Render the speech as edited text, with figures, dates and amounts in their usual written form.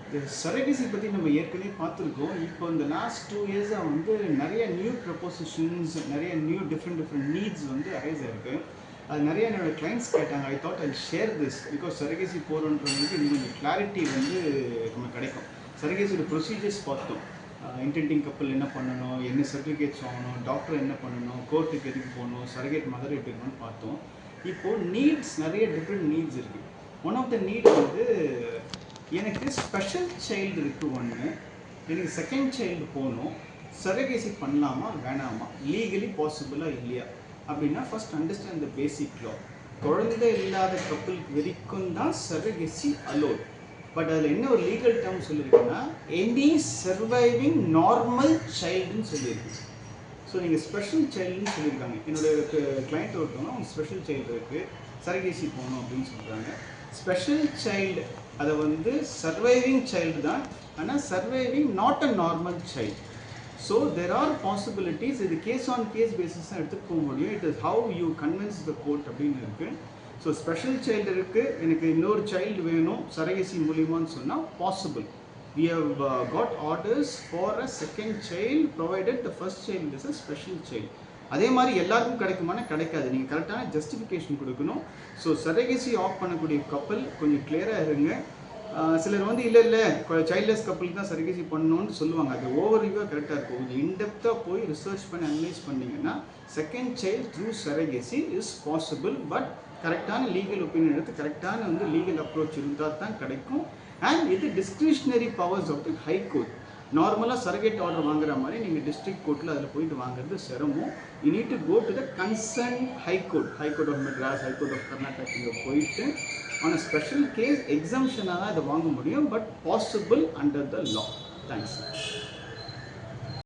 இந்த சரகசி பற்றி நம்ம ஏற்கனவே பார்த்துருக்கோம். இப்போ இந்த லாஸ்ட் 2 இயர்ஸாக வந்து நிறைய நியூ ப்ரொபோசிஷன்ஸ், நிறைய நியூ டிஃப்ரெண்ட் நீட்ஸ் வந்து அரைஸ் ஆயிருக்கு. அது நிறைய என்னோட கிளைண்ட்ஸ் கேட்டாங்க. I thought I share this because surrogacy போகிறோன்றவங்களுக்கு இன்னும் கொஞ்சம் கிளாரிட்டி வந்து நமக்கு கிடைக்கும். சரகசியோட ப்ரொசீஜர்ஸ் பார்த்தோம். இன்டென்டிங் கப்பல் என்ன பண்ணணும், என்ன சர்டிஃபிகேட்ஸ் வாங்கணும், டாக்டர் என்ன பண்ணணும், கோர்ட்டுக்கு எதுக்கு போகணும், சரகேட் மதர் எப்படி இருக்கணும்னு பார்த்தோம். இப்போது நீட்ஸ் நிறைய டிஃப்ரெண்ட் நீட்ஸ் இருக்குது. ஒன் ஆஃப் த நீட் வந்து எனக்கு ஸ்பெஷல் சைல்டு இருக்குது ஒன்று, எனக்கு செகண்ட் சைல்டு போகணும், சரகேசி பண்ணலாமா வேணாமா, லீகலி பாசிபிளாக இல்லையா அப்படின்னா ஃபஸ்ட் அண்டர்ஸ்டாண்ட் த பேசிக் லா. குழந்தை இல்லாத கப்பலுக்கு வரைக்கும் தான் சரகேசி அலோட். பட் அதில் என்ன ஒரு லீகல் டேர்ம் சொல்லியிருக்குன்னா எனி சர்வைவிங் நார்மல் சைல்டுன்னு சொல்லியிருக்கு. ஸோ நீங்கள் ஸ்பெஷல் சைல்டுன்னு சொல்லியிருக்காங்க. என்னோட கிளைண்ட் ஒருத்தவங்க அவங்க ஸ்பெஷல் சைல்டு இருக்குது, சரகேசி போகணும் அப்படின்னு சொல்கிறாங்க. ஸ்பெஷல் சைல்டு அதை வந்து சர்வைவிங் சைல்டு தான், ஆனால் surviving not a normal child. So there are possibilities. இது கேஸ் ஆன் கேஸ் பேசிஸ் தான் எடுத்துகிட்டு போக முடியும். It is how you convince the court அப்படின்னு இருக்குது. ஸோ ஸ்பெஷல் சைல்டு இருக்குது, எனக்கு இன்னொரு சைல்டு வேணும் சரகேசி மூலியமான்னு சொன்னால் possible. We have got orders for a second child provided the first child is a special child. அதே மாதிரி எல்லாருக்கும் கிடைக்குமானா கிடைக்காது. நீங்கள் கரெக்டான ஜஸ்டிஃபிகேஷன் கொடுக்கணும். ஸோ சரகேசி ஆஃப் பண்ணக்கூடிய கப்பல் கொஞ்சம் கிளியராக இருங்க. சிலர் வந்து இல்லை சைல்ட்லெஸ் கப்பலுக்கு தான் சரகேசி பண்ணணும்னு சொல்லுவாங்க. அது ஓவர் வியூவாக கரெக்டாக இருக்கும். கொஞ்சம் இன்டெப்த்தாக போய் ரிசர்ச் பண்ணி அனலைஸ் பண்ணிங்கன்னா second child through surrogacy is possible. But கரெக்டான லீகல் ஒப்பீனியன் எடுத்து கரெக்டான வந்து லீகல் அப்ரோச் இருந்தால் தான் கிடைக்கும். அண்ட் இது discretionary powers of the High Court. நார்மலாக சரகேட் ஆர்டர் வாங்குற மாதிரி நீங்கள் டிஸ்ட்ரிக்ட் கோர்ட்டில் அதில் போயிட்டு வாங்குறது சிரமம். You need to go to the concern High Court of Madras, High Court of Karnataka. இங்கே போயிட்டு ஆன் அ ஸ்பெஷல் கேஸ் எக்ஸம்ஷனாக தான் இதை வாங்க முடியும். But possible under the law. Thanks.